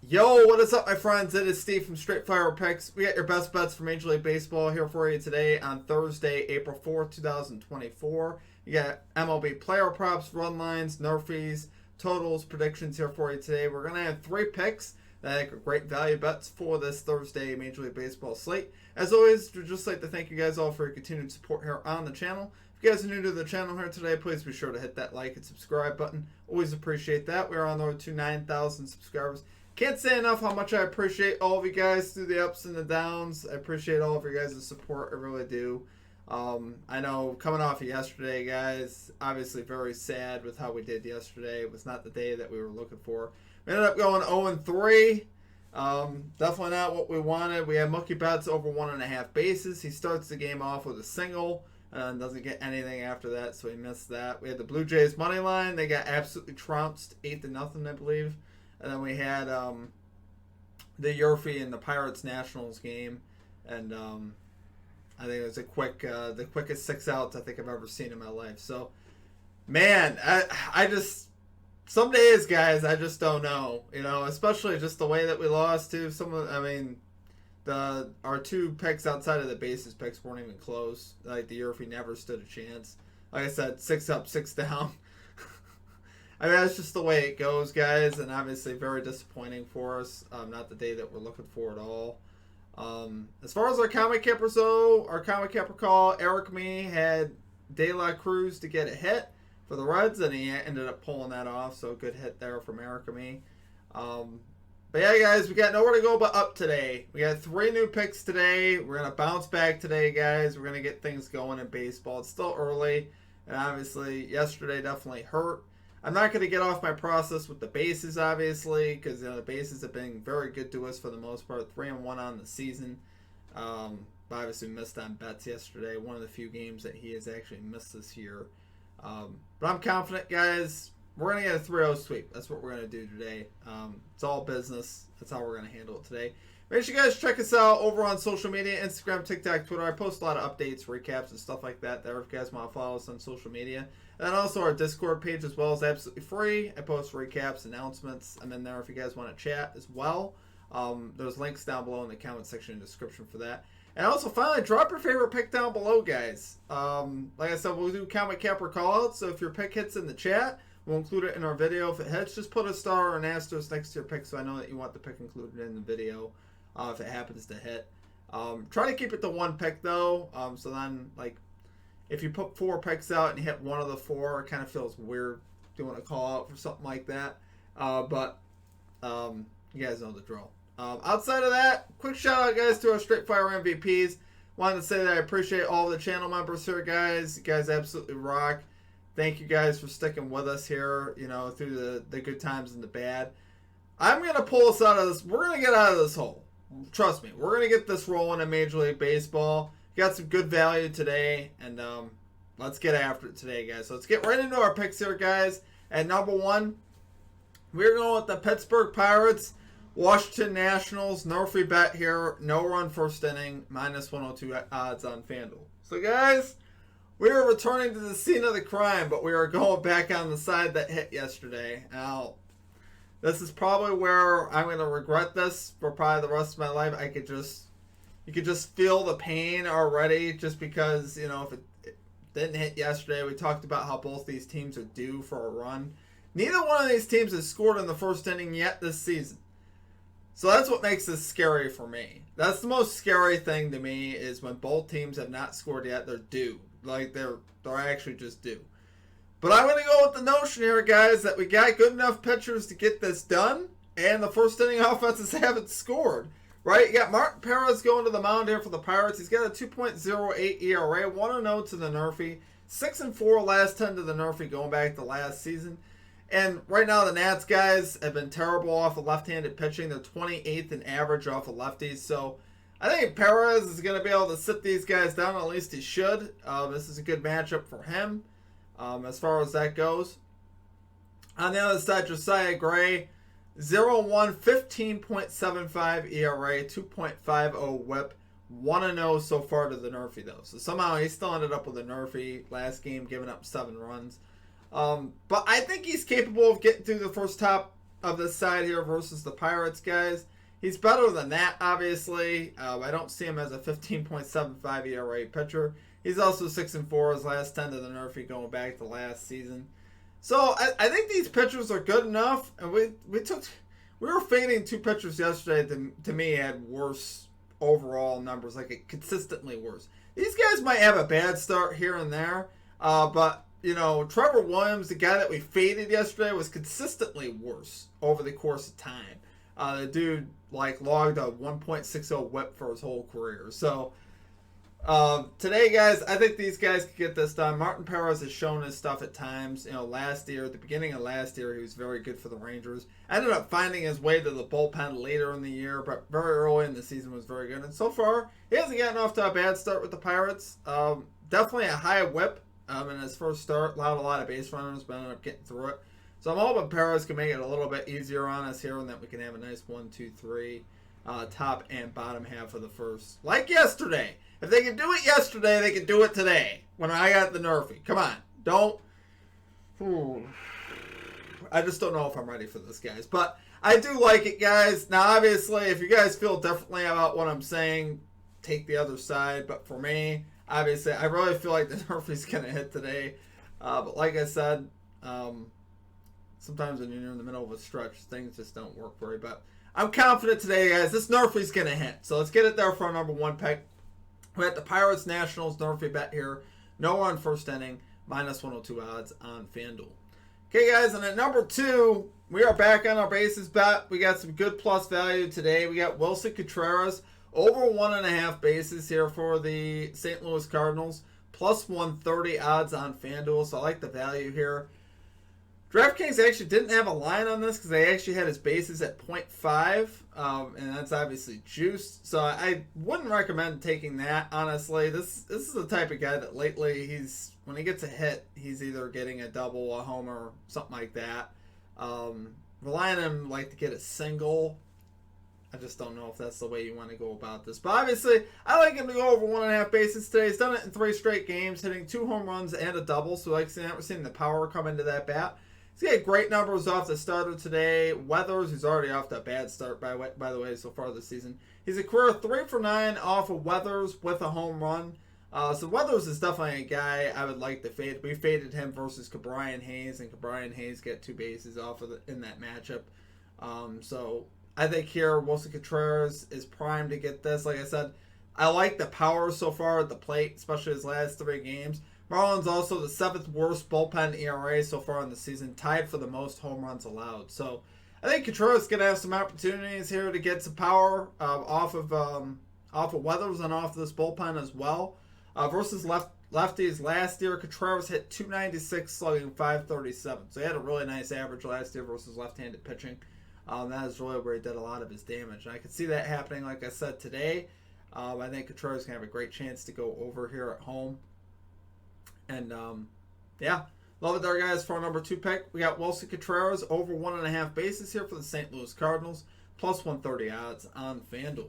Yo, what is up, my friends? It is Steve from Straight Fire Picks. We got your best bets for Major League Baseball here for you today on Thursday, April 4th, 2024. You got MLB player props, run lines, NRFIs, totals, predictions here for you today. We're going to have 3 picks that I think are great value bets for this Thursday Major League Baseball slate. As always, we'd just like to thank you guys all for your continued support here on the channel. If you guys are new to the channel here today, please be sure to hit that like and subscribe button. Always appreciate that. We're on the road to 9,000 subscribers. Can't say enough how much I appreciate all of you guys through the ups and the downs. I appreciate all of your guys' support. I really do. I know coming off of yesterday, guys, obviously very sad with how we did yesterday. It was not the day that we were looking for. We ended up going 0-3. Definitely not what we wanted. We had Mookie Betts over 1.5 bases. He starts the game off with a single and doesn't get anything after that, so he missed that. We had the Blue Jays money line. They got absolutely trounced, 8-0, I believe. And then we had the NRFI and the Pirates Nationals game, and I think it was the quickest 6 outs I think I've ever seen in my life. So, man, I just some days, guys, I just don't know, especially just the way that we lost to our 2 picks outside of the bases picks weren't even close. Like the NRFI never stood a chance. Like I said, 6 up, 6 down. I mean, that's just the way it goes, guys, and obviously very disappointing for us. Not the day that we're looking for at all. As far as our comic cappers, though, our comic capper call, Eric Me had De La Cruz to get a hit for the Reds, and he ended up pulling that off, so good hit there from Eric Me. But yeah, guys, we got nowhere to go but up today. We got 3 new picks today. We're going to bounce back today, guys. We're going to get things going in baseball. It's still early, and obviously yesterday definitely hurt. I'm not going to get off my process with the bases, obviously, because the bases have been very good to us for the most part. 3-1 on the season. Obviously missed on Betts yesterday. One of the few games that he has actually missed this year. But I'm confident, guys. We're going to get a 3-0 sweep. That's what we're going to do today. It's all business. That's how we're going to handle it today. Make sure you guys check us out over on social media, Instagram, TikTok, Twitter. I post a lot of updates, recaps, and stuff like that there if you guys want to follow us on social media. And also our Discord page as well is absolutely free. I post recaps, announcements. I'm in there if you guys want to chat as well. There's links down below in the comment section and description for that. And also, finally, drop your favorite pick down below, guys. Like I said, we'll do comic capper callouts. So if your pick hits in the chat, we'll include it in our video. If it hits, just put a star or an asterisk next to your pick so I know that you want the pick included in the video if it happens to hit. Try to keep it to 1 pick, though. So then, if you put 4 picks out and you hit 1 of the 4, it kind of feels weird doing a call out for something like that. But you guys know the drill. Outside of that, quick shout out, guys, to our Straight Fire MVPs. Wanted to say that I appreciate all the channel members here, guys. You guys absolutely rock. Thank you guys for sticking with us here, through the good times and the bad. I'm going to pull us out of this. We're going to get out of this hole. Trust me. We're going to get this rolling in Major League Baseball. Got some good value today, and let's get after it today, guys. So let's get right into our picks here, guys. At number 1, we're going with the Pittsburgh Pirates, Washington Nationals, NRFI bet here, no run first inning, -102 odds on FanDuel. So, guys, we are returning to the scene of the crime, but we are going back on the side that hit yesterday. Now, this is probably where I'm going to regret this for probably the rest of my life. You could just feel the pain already just because, if it didn't hit yesterday. We talked about how both these teams are due for a run. Neither one of these teams has scored in the first inning yet this season. So that's what makes this scary for me. That's the most scary thing to me is when both teams have not scored yet, they're due. They're actually just due. But I'm going to go with the notion here, guys, that we got good enough pitchers to get this done, and the first inning offenses haven't scored. Right? You got Martin Perez going to the mound here for the Pirates. He's got a 2.08 ERA, 1-0 to the NRFI, 6-4 last 10 to the NRFI going back to last season. And right now the Nats, guys, have been terrible off of left-handed pitching. They're 28th in average off of lefties. So I think Perez is going to be able to sit these guys down. At least he should. This is a good matchup for him as far as that goes. On the other side, Josiah Gray, 0-1, 15.75 ERA, 2.50 whip, 1-0 so far to the NRFI, though. So somehow he still ended up with a NRFI last game, giving up 7 runs. But I think he's capable of getting through the first top of this side here versus the Pirates, guys. He's better than that, obviously. I don't see him as a 15.75 ERA pitcher. He's also 6-4 his last 10 to the NRFI going back to last season. So I think these pitchers are good enough, and we were fading two pitchers yesterday that to me had worse overall numbers, like consistently worse. These guys might have a bad start here and there, but you know, Trevor Williams, the guy that we faded yesterday, was consistently worse over the course of time. The dude logged a 1.60 whip for his whole career. So today, guys, I think these guys could get this done. Martin Perez has shown his stuff at times. You know, last year, at the beginning of last year, he was very good for the Rangers. Ended up finding his way to the bullpen later in the year, but very early in the season was very good. And so far, he hasn't gotten off to a bad start with the Pirates. Definitely a high whip in his first start. Allowed a lot of base runners, but ended up getting through it. So I'm hoping Perez can make it a little bit easier on us here, and that we can have a nice 1, 2, 3 top and bottom half of the first. Like yesterday. If they can do it yesterday, they can do it today. When I got the NRFI. Come on. Don't. I just don't know if I'm ready for this, guys. But I do like it, guys. Now, obviously, if you guys feel differently about what I'm saying, take the other side. But for me, obviously, I really feel like the NRFI's going to hit today. But like I said, sometimes when you're in the middle of a stretch, things just don't work for you. But I'm confident today, guys. This NRFI's going to hit. So let's get it there for our number one pick. We got the Pirates Nationals NRFI bet here. No run first inning. Minus 102 odds on FanDuel. Okay, guys. And at number 2, we are back on our bases bet. We got some good plus value today. We got Wilson Contreras over 1.5 bases here for the St. Louis Cardinals. Plus 130 odds on FanDuel. So I like the value here. DraftKings actually didn't have a line on this because they actually had his bases at 0.5, and that's obviously juiced. So I wouldn't recommend taking that, honestly. This is the type of guy that lately when he gets a hit, he's either getting a double, a homer, something like that. Relying on him to get a single, I just don't know if that's the way you want to go about this. But obviously, I like him to go over 1.5 bases today. He's done it in 3 straight games, hitting 2 home runs and a double. So we're seeing the power come into that bat. He's got great numbers off the starter today. Weathers, who's already off to a bad start, by the way, so far this season. He's a career 3 for 9 off of Weathers with a home run. So Weathers is definitely a guy I would like to fade. We faded him versus Cabrian Hayes, and Cabrian Hayes got 2 bases off of in that matchup. So I think here Wilson Contreras is primed to get this. Like I said, I like the power so far at the plate, especially his last 3 games. Marlins also the 7th worst bullpen ERA so far in the season, tied for the most home runs allowed. So I think Contreras is going to have some opportunities here to get some power off of Weathers and off this bullpen as well. Versus lefties last year, Contreras hit 296, slugging 537. So he had a really nice average last year versus left-handed pitching. That is really where he did a lot of his damage. And I could see that happening, like I said, today. I think Contreras is going to have a great chance to go over here at home. And, yeah, love it there, guys, for our number 2 pick. We got Wilson Contreras over 1.5 bases here for the St. Louis Cardinals, plus 130 odds on FanDuel.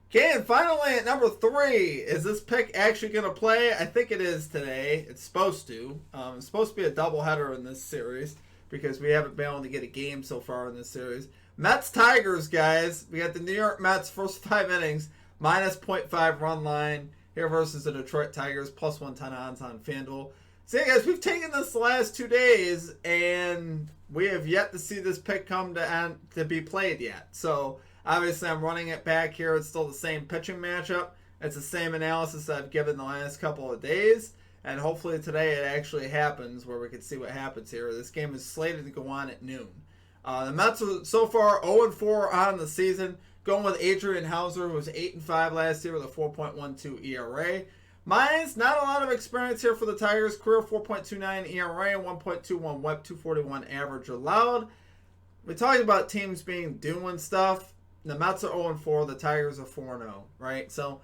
Okay, and finally at number 3, is this pick actually going to play? I think it is today. It's supposed to. It's supposed to be a doubleheader in this series because we haven't been able to get a game so far in this series. Mets-Tigers, guys. We got the New York Mets first 5 innings, minus 0.5 run line. Here versus the Detroit Tigers, plus 110 odds on FanDuel. So, yeah, guys, we've taken this the last 2 days, and we have yet to see this pick come to be played yet. So, obviously, I'm running it back here. It's still the same pitching matchup. It's the same analysis I've given the last couple of days, and hopefully today it actually happens where we can see what happens here. This game is slated to go on at noon. The Mets are so far 0-4 on the season. Going with Adrian Hauser, who was 8-5 last year with a 4.12 ERA. Mine's not a lot of experience here for the Tigers. Career 4.29 ERA, 1.21 WHIP, 241 average allowed. We talked about teams doing stuff. The Mets are 0-4. The Tigers are 4-0, right? So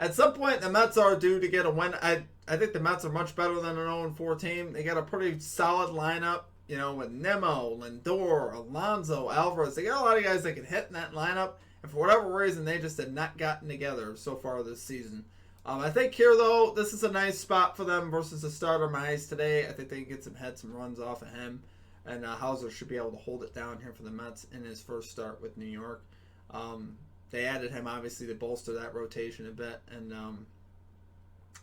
at some point, the Mets are due to get a win. I think the Mets are much better than an 0-4 team. They got a pretty solid lineup, with Nemo, Lindor, Alonso, Alvarez. They got a lot of guys that can hit in that lineup. And for whatever reason, they just have not gotten together so far this season. I think here, though, this is a nice spot for them versus the starter Mize today. I think they can get some runs off of him. And Hauser should be able to hold it down here for the Mets in his first start with New York. They added him, obviously, to bolster that rotation a bit. And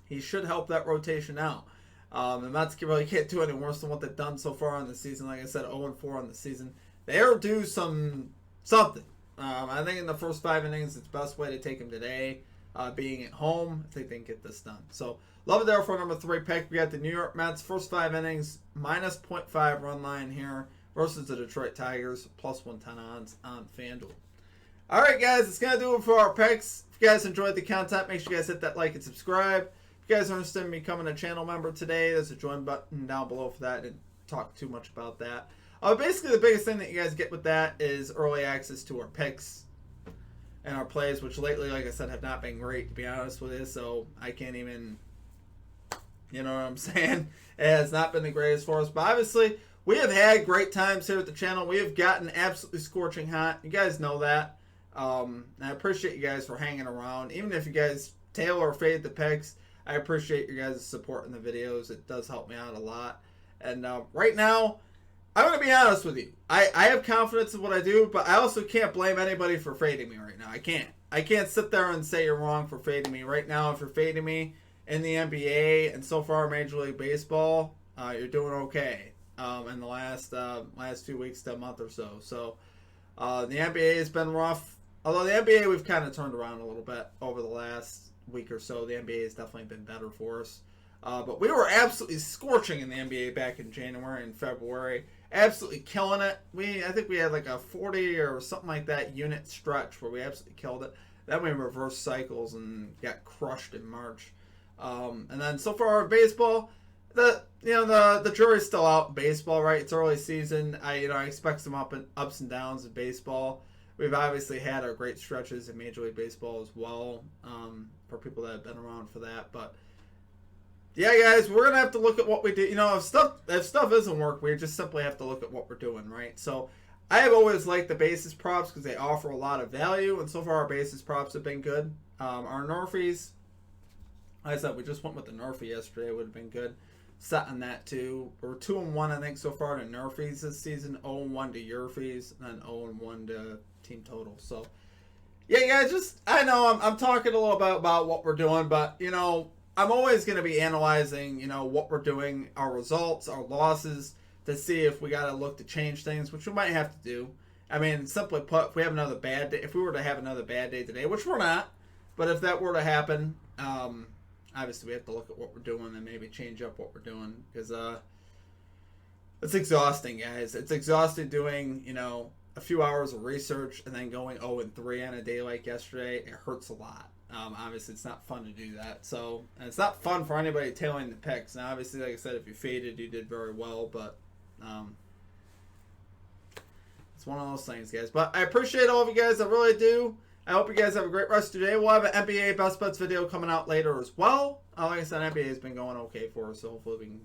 he should help that rotation out. The Mets really can't do any worse than what they've done so far on the season. Like I said, 0-4 on the season. They are due something. I think in the first 5 innings, it's the best way to take them today. Being at home, I think they can get this done. So, love it there for number 3 pick. We got the New York Mets, first 5 innings, minus 0.5 run line here versus the Detroit Tigers, plus 110 odds on FanDuel. All right, guys, it's going to do it for our picks. If you guys enjoyed the content, make sure you guys hit that like and subscribe. If you guys are interested in becoming a channel member today, there's a join button down below for that. I didn't talk too much about that. Basically, the biggest thing that you guys get with that is early access to our picks and our plays, which lately, like I said, have not been great, to be honest with you. So I can't even, you know what I'm saying? It has not been the greatest for us. But obviously, we have had great times here at the channel. We have gotten absolutely scorching hot. You guys know that. And I appreciate you guys for hanging around. Even if you guys tail or fade the picks, I appreciate you guys' support in the videos. It does help me out a lot. And right now, I'm going to be honest with you. I have confidence in what I do, but I also can't blame anybody for fading me right now. I can't. I can't sit there and say you're wrong for fading me. Right now, if you're fading me in the NBA and so far Major League Baseball, you're doing okay in the last 2 weeks to a month or so. So the NBA has been rough. Although the NBA we've kind of turned around a little bit over the last week or so. The NBA has definitely been better for us. But we were absolutely scorching in the NBA back in January and February. Absolutely killing it. I think we had like a 40 or something like that unit stretch where we absolutely killed it. Then we reversed cycles and got crushed in March. And then so far in baseball, the jury's still out in baseball, right? It's early season. I expect some ups and downs in baseball. We've obviously had our great stretches in Major League Baseball as well, for people that have been around for that. But yeah, guys, we're gonna have to look at what we do. If stuff isn't working, we just simply have to look at what we're doing, right? So I have always liked the basis props because they offer a lot of value, and so far our basis props have been good. Our NRFIs, like I said, we just went with the NRFI yesterday. It would have been good. Set on that too. We're 2-1, I think, so far to NRFIs this season. 0-1 to EURFIs, and then 0-1 to team total. So yeah, guys, I know I'm talking a little bit about what we're doing, but I'm always going to be analyzing, what we're doing, our results, our losses, to see if we got to look to change things, which we might have to do. I mean, simply put, if we have another bad day, if we were to have another bad day today, which we're not, but if that were to happen, obviously we have to look at what we're doing and maybe change up what we're doing, because it's exhausting, guys. It's exhausting doing, a few hours of research and then going 0-3 on a day like yesterday. It hurts a lot. Obviously, it's not fun to do that. So, and it's not fun for anybody tailing the picks. Now, obviously, like I said, if you faded, you did very well. But it's one of those things, guys. But I appreciate all of you guys. I really do. I hope you guys have a great rest of your day. We'll have an NBA Best Bets video coming out later as well. Like I said, NBA has been going okay for us. So, hopefully, we can,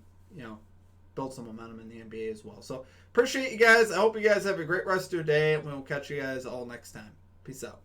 build some momentum in the NBA as well. So, appreciate you guys. I hope you guys have a great rest of your day. And we'll catch you guys all next time. Peace out.